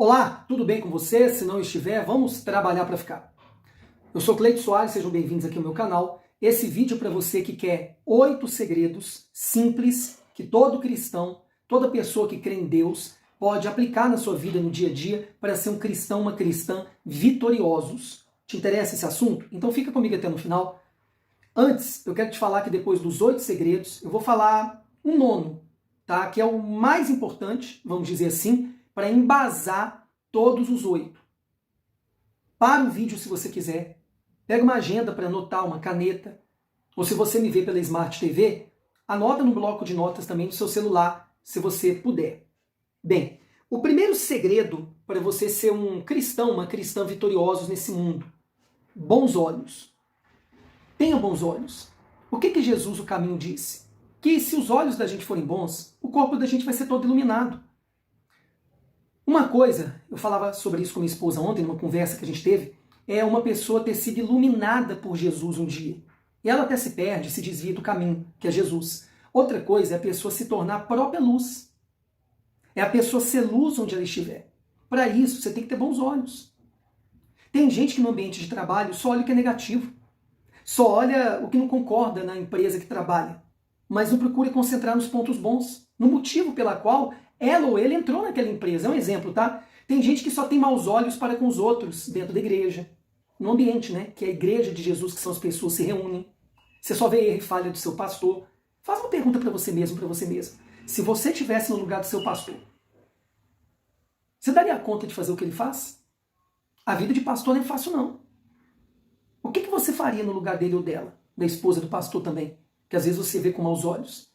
Olá, tudo bem com você? Se não estiver, vamos trabalhar para ficar. Eu sou Cleito Soares, sejam bem-vindos aqui ao meu canal. Esse vídeo é para você que quer 8 segredos simples que todo cristão, toda pessoa que crê em Deus pode aplicar na sua vida no dia a dia para ser um cristão, uma cristã vitoriosos. Te interessa esse assunto? Então fica comigo até no final. Antes, eu quero te falar que depois dos 8 segredos, eu vou falar um nono, tá? Que é o mais importante, vamos dizer assim, para embasar todos os 8. Para o vídeo se você quiser, pega uma agenda para anotar, uma caneta, ou se você me vê pela Smart TV, anota no bloco de notas também do seu celular, se você puder. Bem, o primeiro segredo para você ser um cristão, uma cristã vitoriosos nesse mundo, bons olhos. Tenha bons olhos. O que Jesus, o caminho, disse? Que se os olhos da gente forem bons, o corpo da gente vai ser todo iluminado. Uma coisa, eu falava sobre isso com minha esposa ontem, numa conversa que a gente teve, é uma pessoa ter sido iluminada por Jesus um dia. E ela até se perde, se desvia do caminho, que é Jesus. Outra coisa é a pessoa se tornar a própria luz. É a pessoa ser luz onde ela estiver. Para isso, você tem que ter bons olhos. Tem gente que no ambiente de trabalho só olha o que é negativo. Só olha o que não concorda na empresa que trabalha. Mas não procura concentrar nos pontos bons, no motivo pela qual ela ou ele entrou naquela empresa. É um exemplo, tá? Tem gente que só tem maus olhos para com os outros dentro da igreja. No ambiente, né? Que é a igreja de Jesus, que são as pessoas se reúnem. Você só vê erro e falha do seu pastor. Faz uma pergunta para você mesmo, para você mesma. Se você estivesse no lugar do seu pastor, você daria conta de fazer o que ele faz? A vida de pastor não é fácil, não. O que você faria no lugar dele ou dela? Da esposa do pastor também? Que às vezes você vê com maus olhos.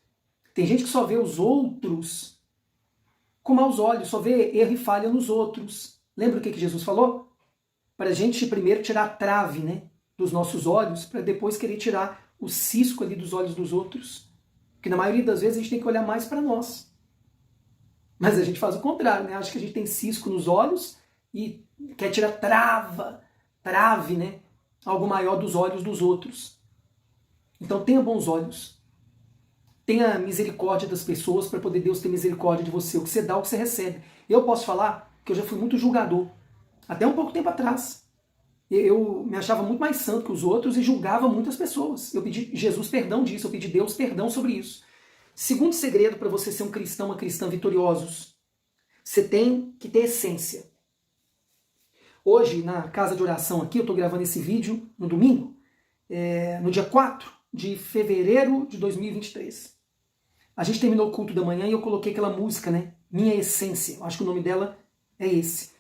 Tem gente que só vê os outros com maus olhos, só vê erro e falha nos outros. Lembra o que Jesus falou? Para a gente primeiro tirar a trave, né, dos nossos olhos, para depois querer tirar o cisco ali dos olhos dos outros. Porque na maioria das vezes a gente tem que olhar mais para nós. Mas a gente faz o contrário, né? Acha que a gente tem cisco nos olhos e quer tirar trave, né? Algo maior dos olhos dos outros. Então tenha bons olhos. Tenha misericórdia das pessoas para poder Deus ter misericórdia de você. O que você dá, o que você recebe. Eu posso falar que eu já fui muito julgador. Até um pouco tempo atrás. Eu me achava muito mais santo que os outros e julgava muitas pessoas. Eu pedi Jesus perdão disso, eu pedi Deus perdão sobre isso. Segundo segredo para você ser um cristão, uma cristã vitoriosos, você tem que ter essência. Hoje, na casa de oração aqui, eu estou gravando esse vídeo no domingo, no dia 4 de fevereiro de 2023. A gente terminou o culto da manhã e eu coloquei aquela música, né? Minha Essência. Eu acho que o nome dela é esse.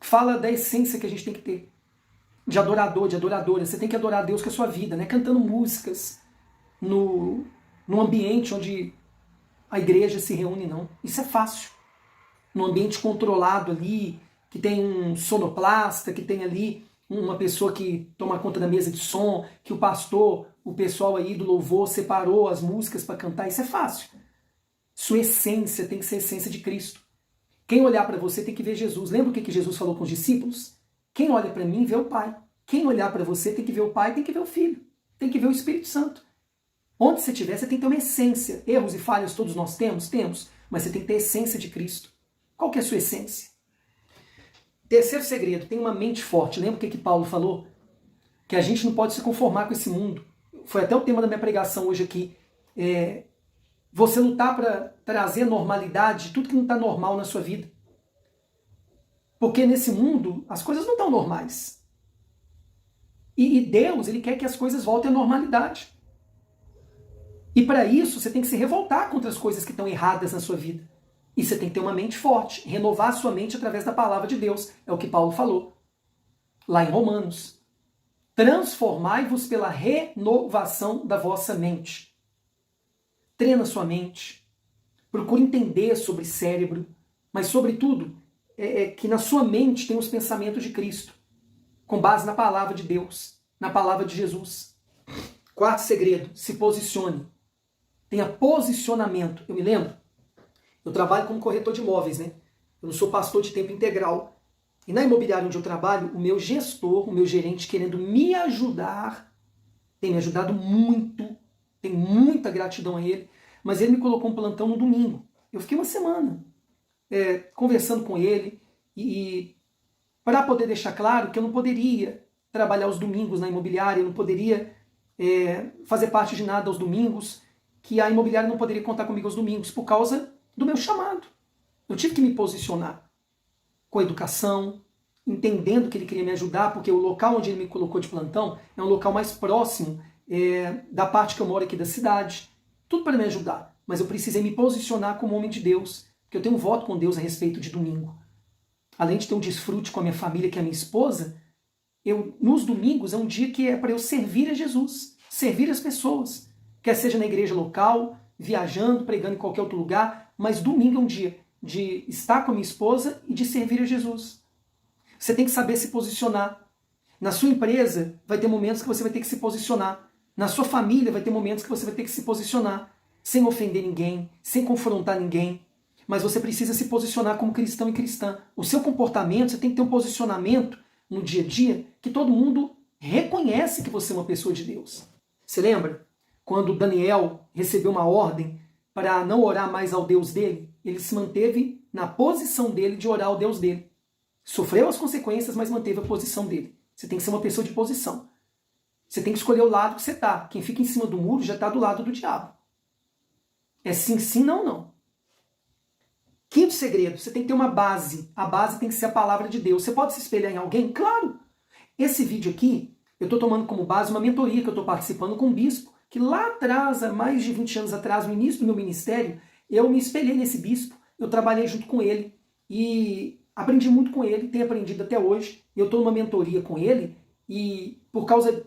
Fala da essência que a gente tem que ter. De adorador, de adoradora. Você tem que adorar a Deus com a sua vida, né? Cantando músicas num ambiente onde a igreja se reúne, não. Isso é fácil. Num ambiente controlado ali, que tem um sonoplasta, que tem ali uma pessoa que toma conta da mesa de som, que o pastor, o pessoal aí do louvor separou as músicas para cantar, isso é fácil. Sua essência tem que ser a essência de Cristo. Quem olhar para você tem que ver Jesus. Lembra o que Jesus falou com os discípulos? Quem olha para mim vê o Pai. Quem olhar para você tem que ver o Pai, tem que ver o Filho, tem que ver o Espírito Santo. Onde você estiver, você tem que ter uma essência. Erros e falhas todos nós temos? Temos. Mas você tem que ter a essência de Cristo. Qual que é a sua essência? Terceiro segredo, tem uma mente forte. Lembra o que Paulo falou? Que a gente não pode se conformar com esse mundo. Foi até o tema da minha pregação hoje aqui. Você lutar para trazer normalidade, tudo que não está normal na sua vida. Porque nesse mundo, as coisas não estão normais. E Deus, Ele quer que as coisas voltem à normalidade. E para isso, você tem que se revoltar contra as coisas que estão erradas na sua vida. E você tem que ter uma mente forte, renovar a sua mente através da palavra de Deus. É o que Paulo falou lá em Romanos. Transformai-vos pela renovação da vossa mente. Treina sua mente. Procure entender sobre cérebro. Mas, sobretudo, que na sua mente tem os pensamentos de Cristo. Com base na palavra de Deus. Na palavra de Jesus. Quarto segredo. Se posicione. Tenha posicionamento. Eu me lembro. Eu trabalho como corretor de imóveis, né? Eu não sou pastor de tempo integral. E na imobiliária onde eu trabalho, o meu gestor, o meu gerente, querendo me ajudar, tem me ajudado muito, tenho muita gratidão a ele, mas ele me colocou um plantão no domingo. Eu fiquei uma semana conversando com ele, E para poder deixar claro que eu não poderia trabalhar os domingos na imobiliária, eu não poderia fazer parte de nada aos domingos, que a imobiliária não poderia contar comigo aos domingos por causa do meu chamado. Eu tive que me posicionar com educação, entendendo que ele queria me ajudar, porque o local onde ele me colocou de plantão é um local mais próximo da parte que eu moro aqui da cidade. Tudo para me ajudar, mas eu precisei me posicionar como homem de Deus, porque eu tenho um voto com Deus a respeito de domingo. Além de ter um desfrute com a minha família, que é a minha esposa, nos domingos é um dia que é para eu servir a Jesus, servir as pessoas, quer seja na igreja local, viajando, pregando em qualquer outro lugar, mas domingo é um dia de estar com a minha esposa e de servir a Jesus. Você tem que saber se posicionar. Na sua empresa vai ter momentos que você vai ter que se posicionar. Na sua família vai ter momentos que você vai ter que se posicionar, sem ofender ninguém, sem confrontar ninguém. Mas você precisa se posicionar como cristão e cristã. O seu comportamento, você tem que ter um posicionamento no dia a dia que todo mundo reconhece que você é uma pessoa de Deus. Você lembra? Quando Daniel recebeu uma ordem para não orar mais ao Deus dele, ele se manteve na posição dele de orar ao Deus dele. Sofreu as consequências, mas manteve a posição dele. Você tem que ser uma pessoa de posição. Você tem que escolher o lado que você está. Quem fica em cima do muro já está do lado do diabo. É sim, sim, não, não. Quinto segredo, você tem que ter uma base. A base tem que ser a palavra de Deus. Você pode se espelhar em alguém? Claro! Esse vídeo aqui, eu estou tomando como base uma mentoria que eu estou participando com um bispo, que lá atrás, há mais de 20 anos atrás, no início do meu ministério, eu me espelhei nesse bispo, eu trabalhei junto com ele e aprendi muito com ele, tenho aprendido até hoje. Eu estou numa mentoria com ele e por causa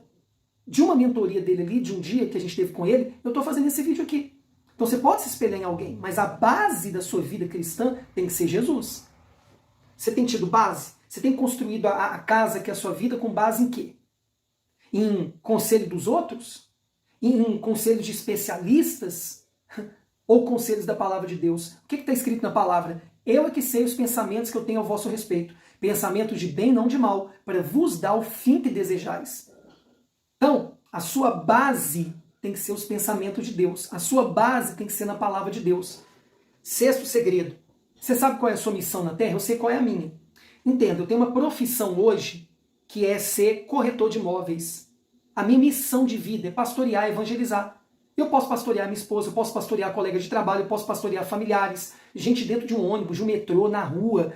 de uma mentoria dele ali, de um dia que a gente teve com ele, eu estou fazendo esse vídeo aqui. Então você pode se espelhar em alguém, mas a base da sua vida cristã tem que ser Jesus. Você tem tido base? Você tem construído a casa que é a sua vida com base em quê? Em conselho dos outros? Em conselhos de especialistas? Ou conselhos da palavra de Deus? O que está escrito na palavra? Eu é que sei os pensamentos que eu tenho ao vosso respeito. Pensamentos de bem, não de mal, para vos dar o fim que desejais. Então, a sua base tem que ser os pensamentos de Deus. A sua base tem que ser na palavra de Deus. Sexto segredo. Você sabe qual é a sua missão na Terra? Eu sei qual é a minha. Entenda, eu tenho uma profissão hoje que é ser corretor de imóveis. A minha missão de vida é pastorear, evangelizar. Eu posso pastorear minha esposa, eu posso pastorear colegas de trabalho, eu posso pastorear familiares, gente dentro de um ônibus, de um metrô, na rua,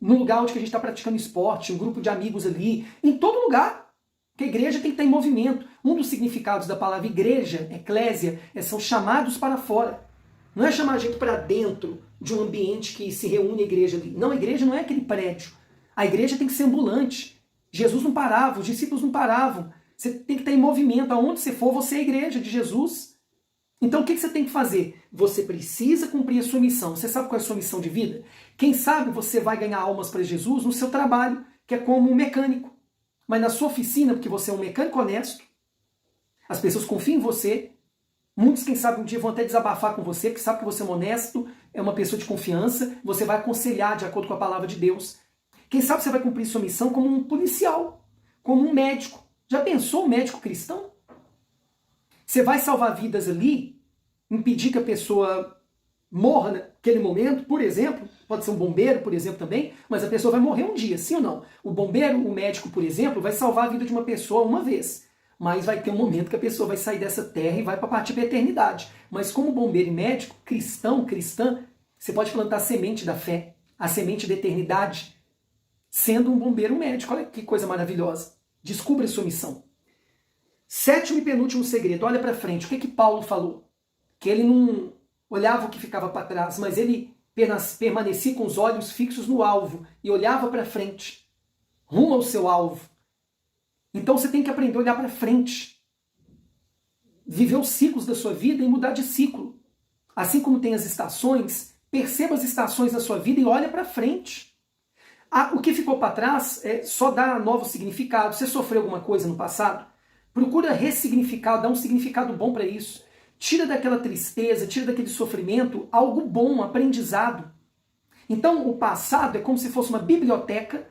no lugar onde a gente está praticando esporte, um grupo de amigos ali, em todo lugar. Porque a igreja tem que estar em movimento. Um dos significados da palavra igreja, eclésia, são chamados para fora. Não é chamar a gente para dentro de um ambiente que se reúne a igreja ali. Não, a igreja não é aquele prédio. A igreja tem que ser ambulante. Jesus não parava, os discípulos não paravam. Você tem que estar em movimento. Aonde você for, você é a igreja de Jesus. Então o que você tem que fazer? Você precisa cumprir a sua missão. Você sabe qual é a sua missão de vida? Quem sabe você vai ganhar almas para Jesus no seu trabalho, que é como um mecânico. Mas na sua oficina, porque você é um mecânico honesto, as pessoas confiam em você. Muitos, quem sabe, um dia vão até desabafar com você, porque sabe que você é honesto, é uma pessoa de confiança, você vai aconselhar de acordo com a palavra de Deus. Quem sabe você vai cumprir sua missão como um policial, como um médico. Já pensou um médico cristão? Você vai salvar vidas ali, impedir que a pessoa morra naquele momento, por exemplo, pode ser um bombeiro, por exemplo, também, mas a pessoa vai morrer um dia, sim ou não? O bombeiro, o médico, por exemplo, vai salvar a vida de uma pessoa uma vez, mas vai ter um momento que a pessoa vai sair dessa terra e vai para partir para a eternidade. Mas como bombeiro e médico, cristão, cristã, você pode plantar a semente da fé, a semente da eternidade, sendo um bombeiro médico. Olha que coisa maravilhosa. Descubra a sua missão. Sétimo e penúltimo segredo, olha para frente. O que Paulo falou? Que ele não olhava o que ficava para trás, mas ele permanecia com os olhos fixos no alvo e olhava para frente, rumo ao seu alvo. Então você tem que aprender a olhar para frente, viver os ciclos da sua vida e mudar de ciclo. Assim como tem as estações, perceba as estações da sua vida e olha para frente. O que ficou para trás só dá novo significado. Você sofreu alguma coisa no passado? Procura ressignificar, dar um significado bom para isso. Tira daquela tristeza, tira daquele sofrimento algo bom, um aprendizado. Então o passado é como se fosse uma biblioteca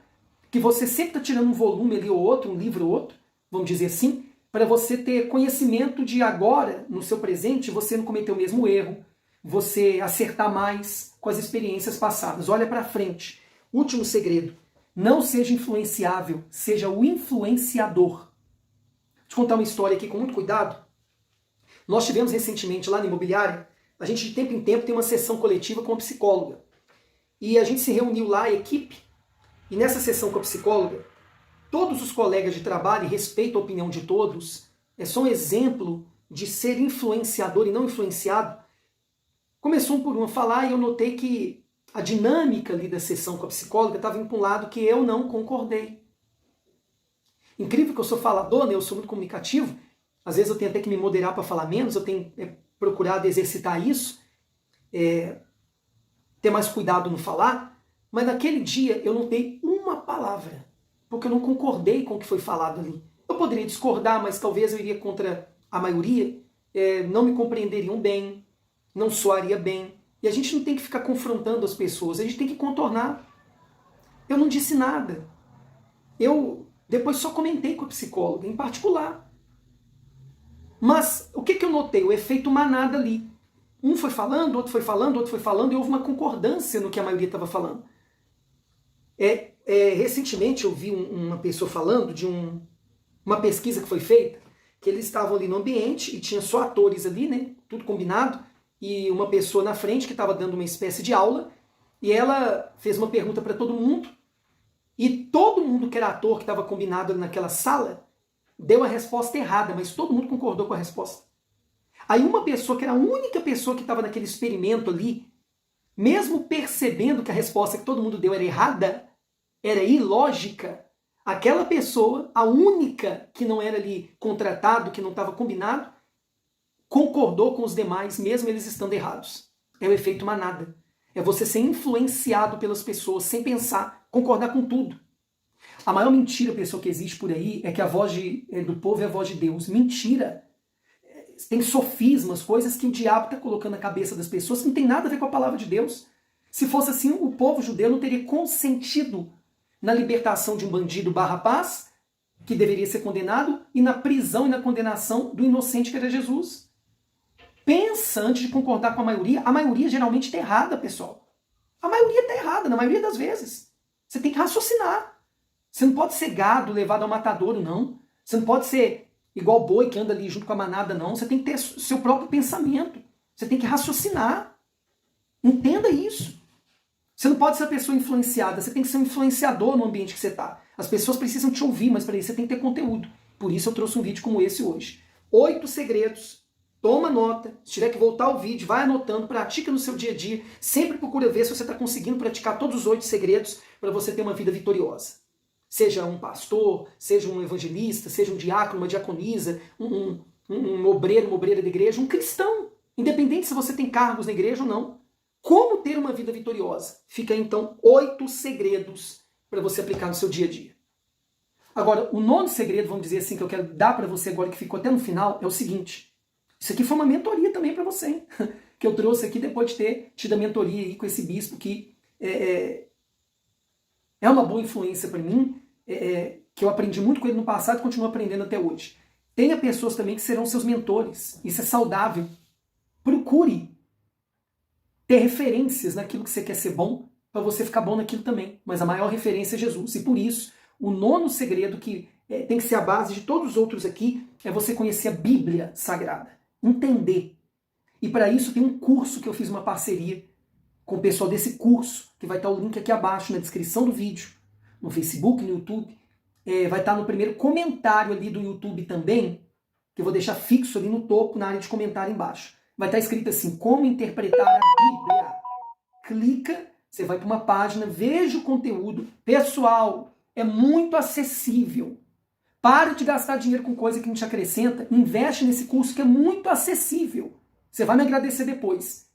que você sempre está tirando um volume ali ou outro, um livro ou outro, vamos dizer assim, para você ter conhecimento de agora, no seu presente, você não cometer o mesmo erro, você acertar mais com as experiências passadas. Olha para frente. Último segredo. Não seja influenciável, seja o influenciador. Vou te contar uma história aqui com muito cuidado. Nós tivemos recentemente lá na imobiliária, a gente de tempo em tempo tem uma sessão coletiva com a psicóloga. E a gente se reuniu lá, a equipe, e nessa sessão com a psicóloga, todos os colegas de trabalho, e respeito a opinião de todos, é só um exemplo de ser influenciador e não influenciado. Começou um por um a falar e eu notei que a dinâmica ali da sessão com a psicóloga estava indo para um lado que eu não concordei. Incrível que eu sou falador, né? Eu sou muito comunicativo, às vezes eu tenho até que me moderar para falar menos, eu tenho procurado exercitar isso, ter mais cuidado no falar, mas naquele dia eu não dei uma palavra, porque eu não concordei com o que foi falado ali. Eu poderia discordar, mas talvez eu iria contra a maioria, não me compreenderiam bem, não soaria bem. E a gente não tem que ficar confrontando as pessoas, a gente tem que contornar. Eu não disse nada. Eu depois só comentei com a psicóloga, em particular. Mas o que eu notei? O efeito manada ali. Um foi falando, outro foi falando, outro foi falando, e houve uma concordância no que a maioria estava falando. Recentemente eu vi uma pessoa falando de uma pesquisa que foi feita, que eles estavam ali no ambiente e tinha só atores ali, né? Tudo combinado, e uma pessoa na frente que estava dando uma espécie de aula, e ela fez uma pergunta para todo mundo, e todo mundo que era ator que estava combinado ali naquela sala deu a resposta errada, mas todo mundo concordou com a resposta. Aí uma pessoa, que era a única pessoa que estava naquele experimento ali, mesmo percebendo que a resposta que todo mundo deu era errada, era ilógica, aquela pessoa, a única que não era ali contratado, que não estava combinado, concordou com os demais, mesmo eles estando errados. É o efeito manada. É você ser influenciado pelas pessoas, sem pensar, concordar com tudo. A maior mentira, pessoal, que existe por aí é que a voz do povo é a voz de Deus. Mentira! Tem sofismas, coisas que o diabo está colocando na cabeça das pessoas que não tem nada a ver com a palavra de Deus. Se fosse assim, o povo judeu não teria consentido na libertação de um bandido Barrabás, que deveria ser condenado, e na prisão e na condenação do inocente que era Jesus. Pensa antes de concordar com a maioria geralmente está errada, pessoal. A maioria está errada, na maioria das vezes. Você tem que raciocinar. Você não pode ser gado levado ao matadouro, não. Você não pode ser igual boi que anda ali junto com a manada, não. Você tem que ter seu próprio pensamento. Você tem que raciocinar. Entenda isso. Você não pode ser a pessoa influenciada, você tem que ser um influenciador no ambiente que você está. As pessoas precisam te ouvir, mas para isso você tem que ter conteúdo. Por isso eu trouxe um vídeo como esse hoje. 8 segredos. Toma nota. Se tiver que voltar ao vídeo, vai anotando, pratica no seu dia a dia. Sempre procura ver se você está conseguindo praticar todos os 8 segredos para você ter uma vida vitoriosa. Seja um pastor, seja um evangelista, seja um diácono, uma diaconisa, um obreiro, uma obreira da igreja, um cristão. Independente se você tem cargos na igreja ou não. Como ter uma vida vitoriosa? Fica aí, então, 8 segredos para você aplicar no seu dia a dia. Agora, o 9º segredo, vamos dizer assim, que eu quero dar para você agora, que ficou até no final, é o seguinte. Isso aqui foi uma mentoria também para você, hein? Que eu trouxe aqui depois de ter tido a mentoria aí com esse bispo que é uma boa influência para mim, que eu aprendi muito com ele no passado e continuo aprendendo até hoje. Tenha pessoas também que serão seus mentores. Isso é saudável. Procure ter referências naquilo que você quer ser bom, para você ficar bom naquilo também. Mas a maior referência é Jesus. E por isso, o 9º segredo, que tem que ser a base de todos os outros aqui, é você conhecer a Bíblia Sagrada. Entender. E para isso tem um curso que eu fiz uma parceria com o pessoal desse curso, que vai estar o link aqui abaixo na descrição do vídeo, no Facebook, no YouTube. Vai estar no primeiro comentário ali do YouTube também, que eu vou deixar fixo ali no topo, na área de comentário embaixo. Vai estar escrito assim, como interpretar a Bíblia. Clica, você vai para uma página, veja o conteúdo. Pessoal, é muito acessível. Para de gastar dinheiro com coisa que não te acrescenta. Investe nesse curso que é muito acessível. Você vai me agradecer depois.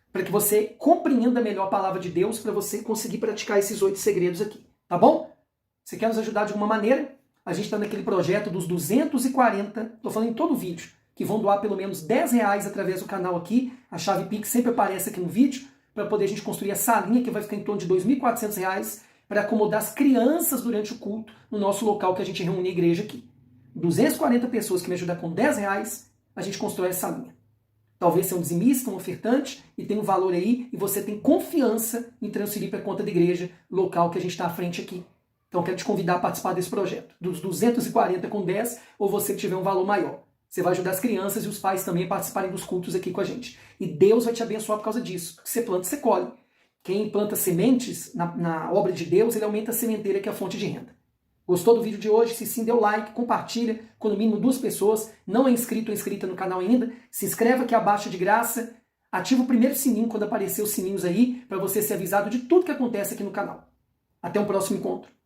Para que você compreenda melhor a palavra de Deus, para você conseguir praticar esses 8 segredos aqui. Tá bom? Você quer nos ajudar de alguma maneira? A gente está naquele projeto dos 240, estou falando em todo o vídeo, que vão doar pelo menos R$10 através do canal aqui. A chave Pix sempre aparece aqui no vídeo, para poder a gente construir a salinha, que vai ficar em torno de R$2.400, para acomodar as crianças durante o culto no nosso local que a gente reúne a igreja aqui. 240 pessoas que me ajudam com R$10, a gente constrói essa salinha. Talvez seja um dizimista, um ofertante, e tem um valor aí, e você tem confiança em transferir para a conta da igreja local que a gente está à frente aqui. Então, quero te convidar a participar desse projeto. Dos 240 com 10, ou você que tiver um valor maior. Você vai ajudar as crianças e os pais também a participarem dos cultos aqui com a gente. E Deus vai te abençoar por causa disso. Porque você planta, você colhe. Quem planta sementes na obra de Deus, ele aumenta a sementeira, que é a fonte de renda. Gostou do vídeo de hoje? Se sim, dê o like, compartilha com no mínimo 2 pessoas. Não é inscrito ou inscrita no canal ainda? Se inscreva aqui abaixo de graça. Ativa o primeiro sininho quando aparecer os sininhos aí, para você ser avisado de tudo que acontece aqui no canal. Até um próximo encontro.